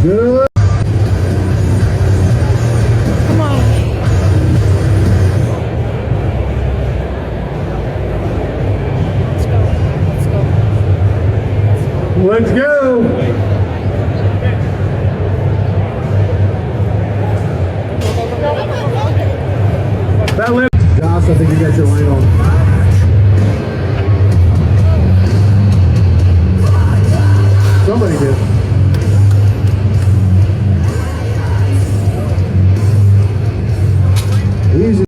Good. Come on. Let's go. That lip. Josh, I think you got your line on. Somebody did. Easy.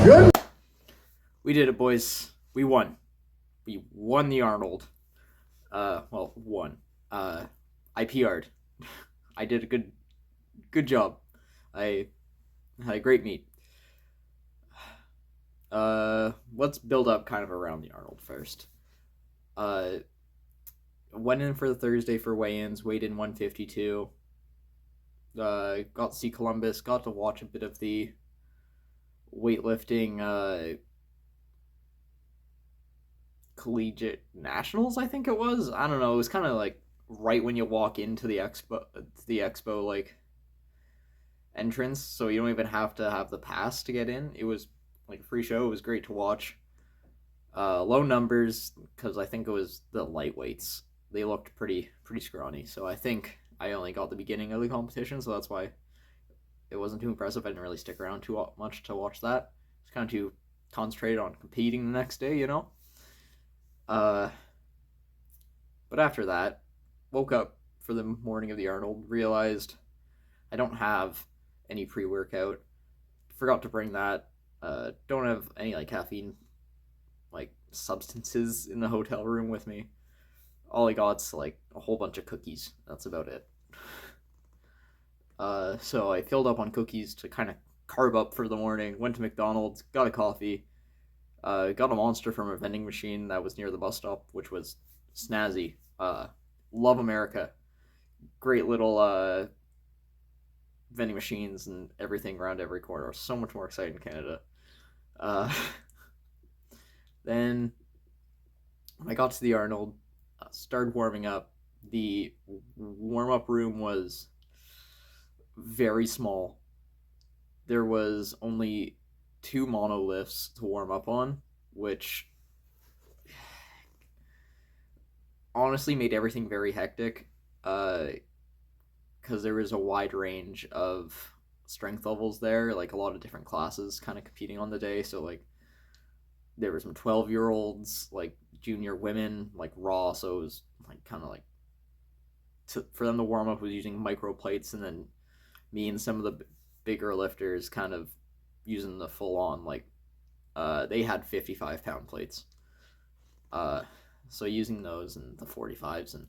Good. We did it, boys. We won. We won the Arnold. Well, won. I PR'd. I did a good job. I had a great meet. Let's build up kind of around the Arnold first. Went in for the Thursday for weigh-ins, weighed in 152. Got to see Columbus, got to watch a bit of the weightlifting collegiate nationals, I think it was. I don't know, it was kind of like right when you walk into the expo like entrance, so you don't even have to have the pass to get in. It was like a free show. It was great to watch. Low numbers because I think it was the lightweights. They looked pretty scrawny, so I think I only got the beginning of the competition, so that's why it wasn't too impressive. I didn't really stick around too much to watch that. It's kind of too concentrated on competing the next day, you know. But after that, woke up for the morning of the Arnold, realized I don't have any pre-workout. Forgot to bring that. Don't have any like caffeine like substances in the hotel room with me. All I got's like a whole bunch of cookies. That's about it. So I filled up on cookies to kind of carb up for the morning. Went to McDonald's, got a coffee, got a Monster from a vending machine that was near the bus stop, which was snazzy. Love America. Great little vending machines and everything around every corner. So much more exciting in Canada. Then when I got to the Arnold, started warming up. The warm-up room was very small. There was only 2 monoliths to warm up on, which honestly made everything very hectic, because there was a wide range of strength levels there, like a lot of different classes kind of competing on the day. So like there were some 12-year-olds, like junior women, like raw, so it was like kind of like for them to warm up was using micro plates, and then me and some of the bigger lifters kind of using the full on, like they had 55-pound plates, so using those and the 45s and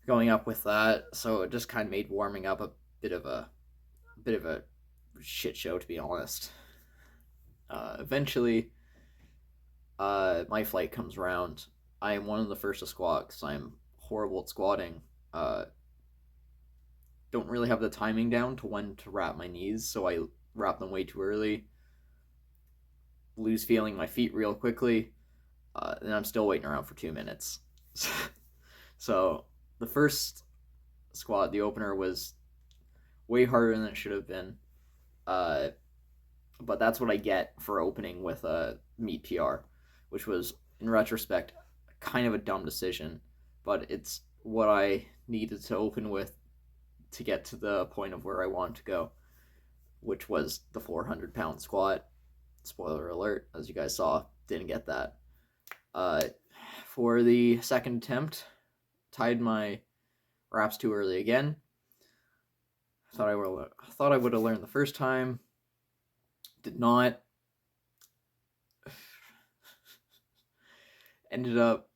going up with that. So it just kind of made warming up a bit of a shit show, to be honest. Eventually my flight comes around. I am one of the first to squat because I'm horrible at squatting. Don't really have the timing down to when to wrap my knees, so I wrap them way too early. Lose feeling my feet real quickly, and I'm still waiting around for 2 minutes. So the first squat, the opener, was way harder than it should have been. But that's what I get for opening with a meet PR, which was, in retrospect, kind of a dumb decision, but it's what I needed to open with to get to the point of where I wanted to go, which was the 400-pound squat. Spoiler alert, as you guys saw, didn't get that. For the second attempt, tied my wraps too early again. Thought I would have learned the first time. Did not. ended up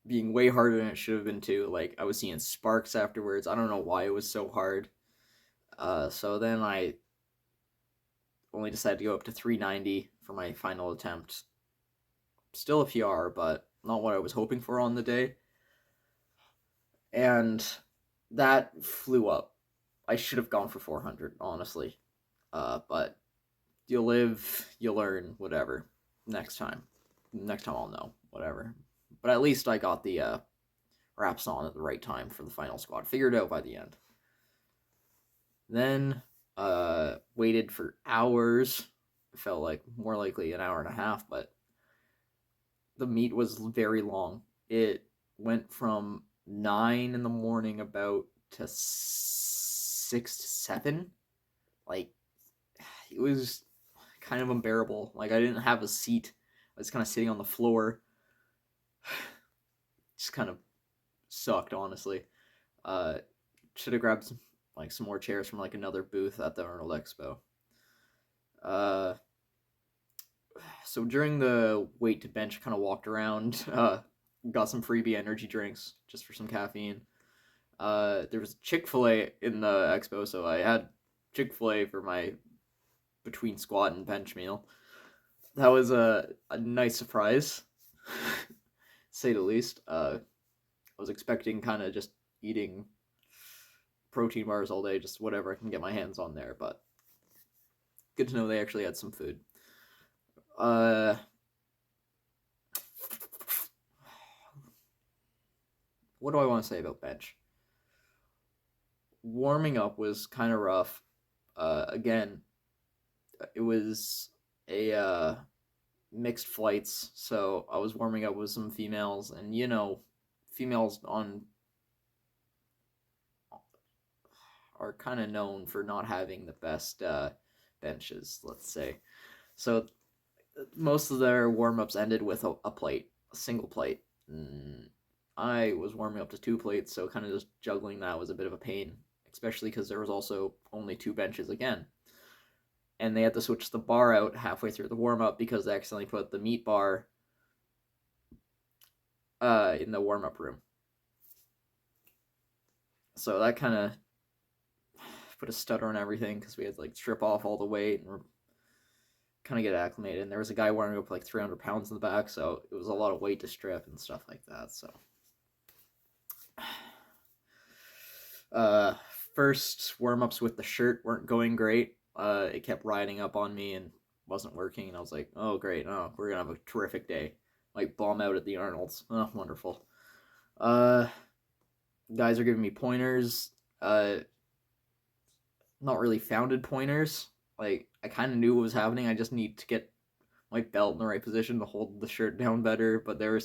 being way harder than it should have been too. Like, I was seeing sparks afterwards. I don't know why it was so hard. So then I only decided to go up to 390 for my final attempt. Still a PR, but not what I was hoping for on the day. And that flew up. I should have gone for 400, honestly. But you live, you learn, whatever. Next time I'll know, whatever. But at least I got the wraps on at the right time for the final squat. Figured out by the end. Then waited for hours. It felt like more likely an hour and a half, but the meet was very long. It went from 9 in the morning about to 6 to 7. Like, it was kind of unbearable. Like, I didn't have a seat. I was kind of sitting on the floor. Just kind of sucked, honestly. Should have grabbed some more chairs from like another booth at the Arnold Expo. So during the wait to bench, kind of walked around, got some freebie energy drinks just for some caffeine. There was Chick-fil-A in the expo, so I had Chick-fil-A for my between squat and bench meal. That was a nice surprise, to say the least. I was expecting kind of just eating protein bars all day, just whatever I can get my hands on there, but good to know they actually had some food. What do I want to say about bench? Warming up was kind of rough. Again, it was a mixed flights, so I was warming up with some females, and females are kind of known for not having the best benches, let's say. So most of their warm-ups ended with a plate, a single plate. I was warming up to 2 plates, so kind of just juggling that was a bit of a pain, especially because there was also only 2 benches again. And they had to switch the bar out halfway through the warm-up because they accidentally put the meat bar in the warm-up room. So that kind of put a stutter on everything because we had to like strip off all the weight and kind of get acclimated. And there was a guy warming up like 300 pounds in the back, so it was a lot of weight to strip and stuff like that. So first warm-ups with the shirt weren't going great. It kept riding up on me and wasn't working, and I was like, oh great, we're gonna have a terrific day. Like, bomb out at the Arnolds. Oh, wonderful. Guys are giving me pointers. Not really founded pointers. Like, I kind of knew what was happening. I just need to get my belt in the right position to hold the shirt down better, but they were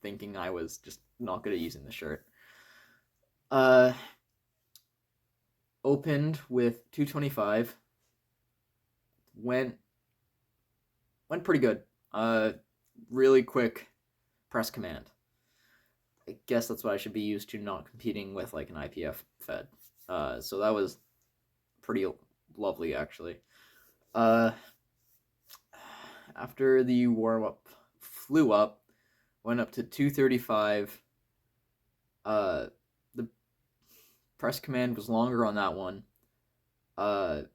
thinking I was just not good at using the shirt. Opened with 225. Went pretty good. Really quick press command. I guess that's what I should be used to, not competing with like an IPF fed. So that was pretty lovely, actually. After the warm-up flew up, went up to 235. The press command was longer on that one. And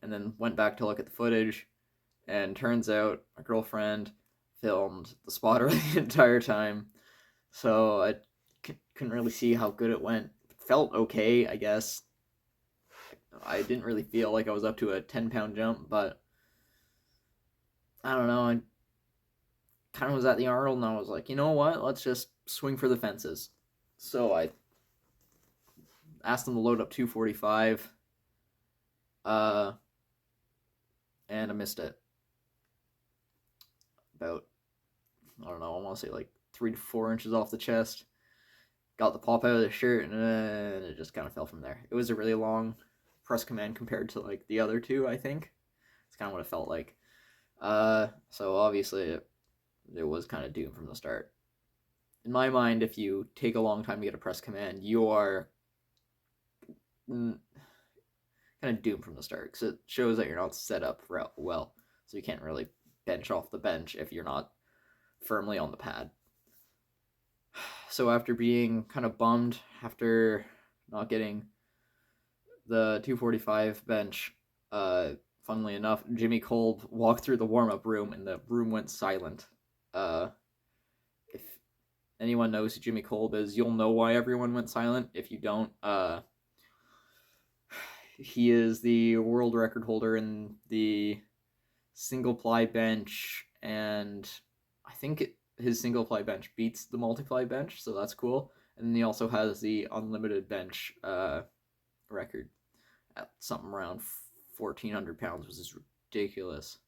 then went back to look at the footage, and turns out my girlfriend filmed the spotter the entire time, so I couldn't really see how good it went. It felt okay, I guess. I didn't really feel like I was up to a 10-pound jump, but I don't know. I kind of was at the Arnold, and I was like, you know what? Let's just swing for the fences. So I asked them to load up 245, and I missed it. About, I don't know, I want to say like 3 to 4 inches off the chest. Got the pop out of the shirt, and it just kind of fell from there. It was a really long press command compared to like the other 2, I think. It's kind of what it felt like. So obviously it was kind of doomed from the start. In my mind, if you take a long time to get a press command, you are kind of doomed from the start, because it shows that you're not set up well, so you can't really bench off the bench if you're not firmly on the pad. So after being kind of bummed after not getting the 245 bench, funnily enough, Jimmy Kolb walked through the warm-up room and the room went silent. If anyone knows who Jimmy Kolb is, you'll know why everyone went silent. If you don't, he is the world record holder in the single ply bench, and I think his single ply bench beats the multiply bench, so that's cool. And then he also has the unlimited bench record at something around 1,400 pounds, which is ridiculous.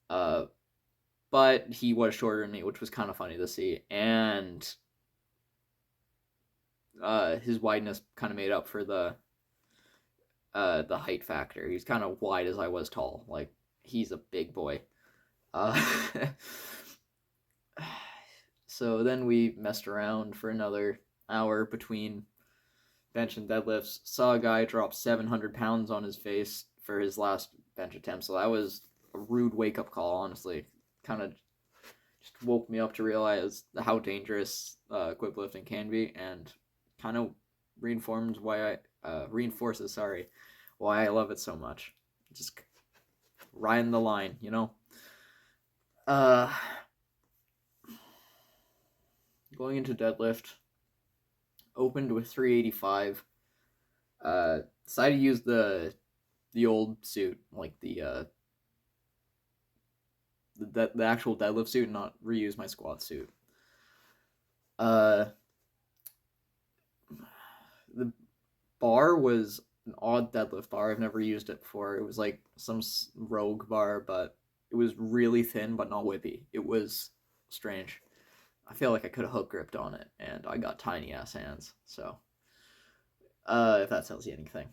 But he was shorter than me, which was kind of funny to see, and his wideness kind of made up for the height factor. He's kind of wide as I was tall. Like, he's a big boy. So then we messed around for another hour between bench and deadlifts. Saw a guy drop 700 pounds on his face for his last bench attempt. So that was a rude wake-up call, honestly. Kind of just woke me up to realize how dangerous equip lifting can be, and kind of reinforces why I love it so much. Just riding the line, you know? Going into deadlift, opened with 385. Decided to use the old suit, like the actual deadlift suit, and not reuse my squat suit. The bar was an odd deadlift bar. I've never used it before. It was like some rogue bar, but it was really thin but not whippy. It was strange. I feel like I could have hook gripped on it, and I got tiny ass hands. So, if that tells you anything.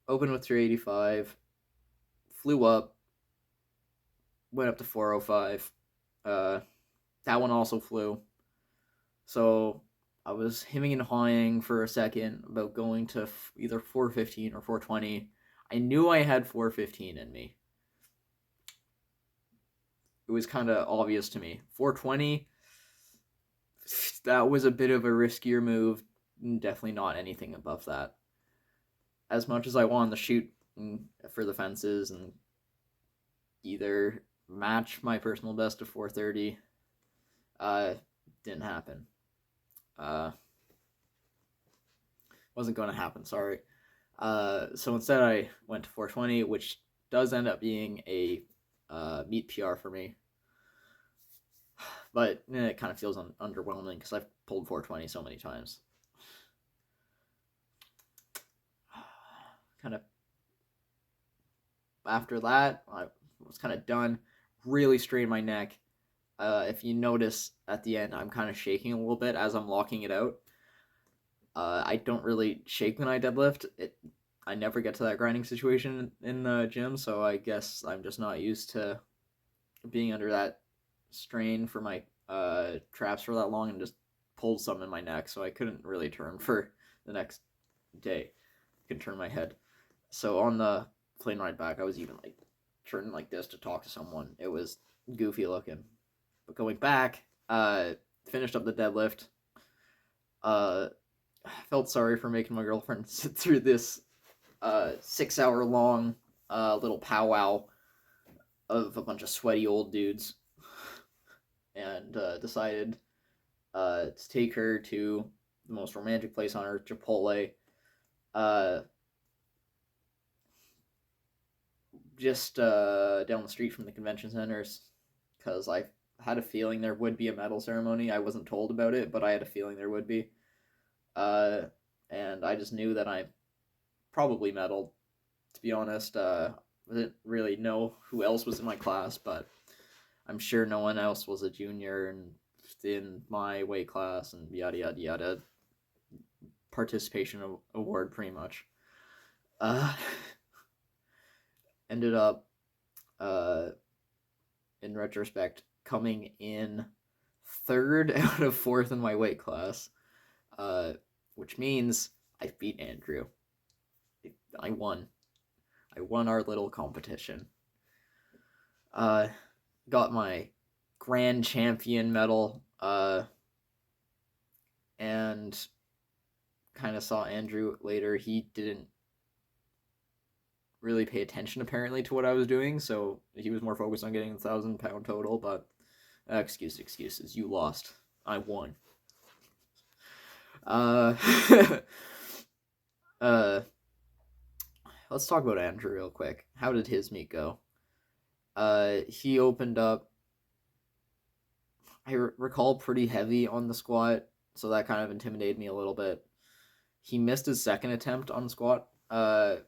Opened with 385, flew up, went up to 405. That one also flew. So I was hemming and hawing for a second about going to either 415 or 420. I knew I had 415 in me. It was kind of obvious to me. 420, that was a bit of a riskier move. Definitely not anything above that. As much as I wanted to shoot for the fences and either match my personal best of 430, didn't happen. Wasn't going to happen, sorry. So instead I went to 420, which does end up being a meet PR for me. But it kind of feels underwhelming because I've pulled 420 so many times. Kind of after that, I was kind of done. Really strained my neck. If you notice at the end, I'm kind of shaking a little bit as I'm locking it out. I don't really shake when I deadlift. I never get to that grinding situation in the gym, so I guess I'm just not used to being under that strain for my traps for that long, and just pulled some in my neck, so I couldn't really turn for the next day. I could turn my head. So on the plane ride back, I was even like turning like this to talk to someone. It was goofy looking. But going back, finished up the deadlift. Felt sorry for making my girlfriend sit through this 6-hour long little powwow of a bunch of sweaty old dudes, and decided to take her to the most romantic place on earth, Chipotle. Just down the street from the convention centers, because I had a feeling there would be a medal ceremony. I wasn't told about it, but I had a feeling there would be. And I just knew that I probably medaled, to be honest. I didn't really know who else was in my class, but I'm sure no one else was a junior and in my weight class, and yada yada yada. Participation award, pretty much. Ended up, in retrospect, coming in third out of fourth in my weight class, which means I beat Andrew. I won. I won our little competition. Got my grand champion medal. and kind of saw Andrew later. He didn't really pay attention apparently to what I was doing, so he was more focused on getting the 1,000 pound total. But excuses. You lost. I won. Uh, uh, let's talk about Andrew real quick. How did his meet go? He opened up. I recall pretty heavy on the squat, so that kind of intimidated me a little bit. He missed his second attempt on squat,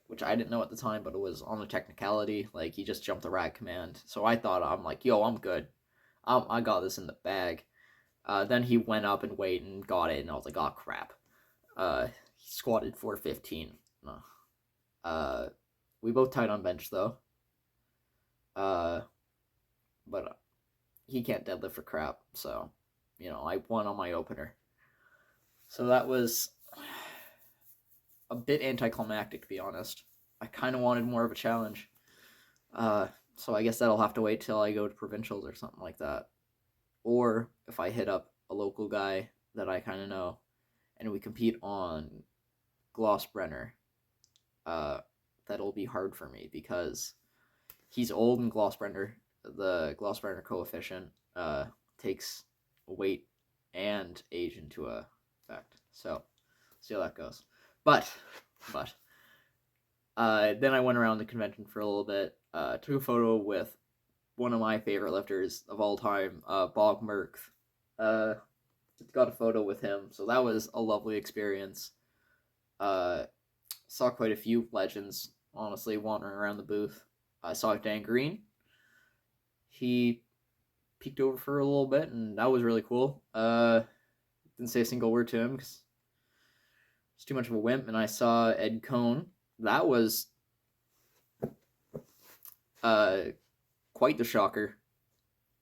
which I didn't know at the time, but it was on a technicality. Like, he just jumped the rack command. So I thought, I'm like, yo, I'm good. I got this in the bag. Then he went up and weighed and got it, and I was like, oh, crap. He squatted 415. We both tied on bench, though. But he can't deadlift for crap, so, I won on my opener. So that was a bit anticlimactic, to be honest. I kind of wanted more of a challenge. So I guess that'll have to wait till I go to provincials or something like that. Or if I hit up a local guy that I kind of know, and we compete on Glossbrenner, that'll be hard for me because he's old in Glossbrenner. The Glossbrenner coefficient takes weight and age into effect. So, see how that goes. But then I went around the convention for a little bit, took a photo with one of my favorite lifters of all time, Bob Merck. Got a photo with him, so that was a lovely experience. Saw quite a few legends, honestly, wandering around the booth. I saw Dan Green. He peeked over for a little bit, and that was really cool. Didn't say a single word to him because it's too much of a wimp. And I saw Ed Cohn. That was quite the shocker.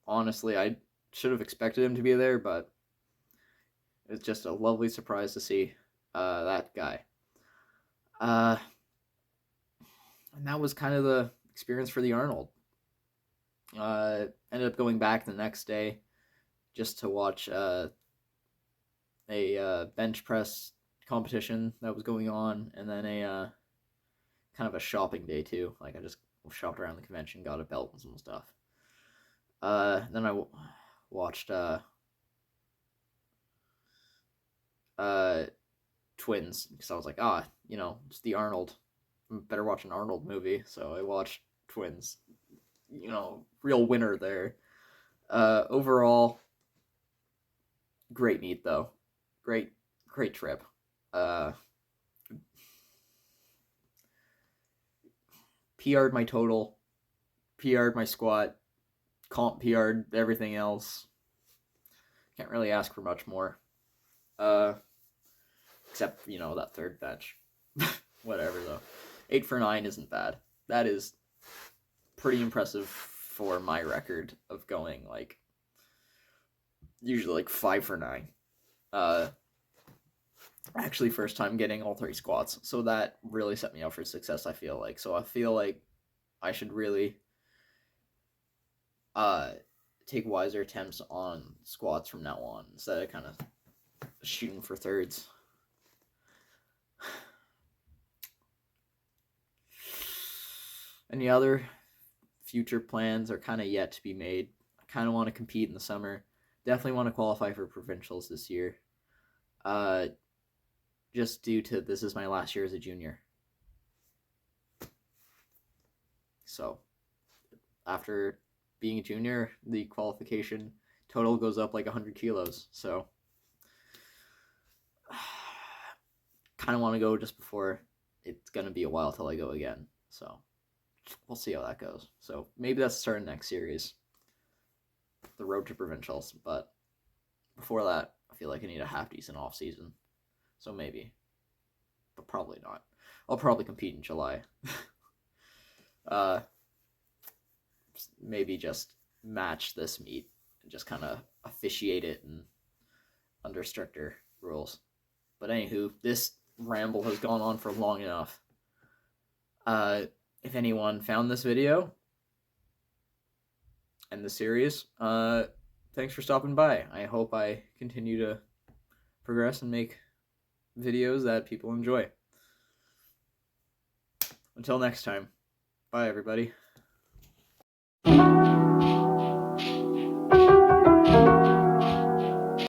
Honestly, I should have expected him to be there, but it's just a lovely surprise to see that guy. And that was kind of the experience for the Arnold. Ended up going back the next day just to watch a bench press competition that was going on, and then a kind of a shopping day too. Like, I just shopped around the convention, got a belt and some stuff. Then I watched Twins, because I was like, it's the Arnold. Better watch an Arnold movie. So I watched Twins. Real winner there. Overall, great meet though. Great trip. PR'd my total, PR'd my squat, comp PR'd everything else. Can't really ask for much more. Except, that third bench. Whatever though. 8 for 9 isn't bad. That is pretty impressive for my record of going usually 5 for 9. Actually, first time getting all 3 squats, so that really set me up for success, I feel like. So I feel like I should really take wiser attempts on squats from now on instead of kind of shooting for thirds. Any other future plans are kind of yet to be made. I kind of want to compete in the summer. Definitely want to qualify for provincials this year. Just due to this is my last year as a junior. So, after being a junior, the qualification total goes up 100 kilos. So, kind of want to go just before it's going to be a while till I go again. So, we'll see how that goes. So, maybe that's the start of next series. The road to provincials. But before that, I feel like I need a half-decent off-season. So maybe. But probably not. I'll probably compete in July. Maybe just match this meet and just kind of officiate it and under stricter rules. But anywho, this ramble has gone on for long enough. If anyone found this video and the series, thanks for stopping by. I hope I continue to progress and make videos that people enjoy. Until next time, bye everybody.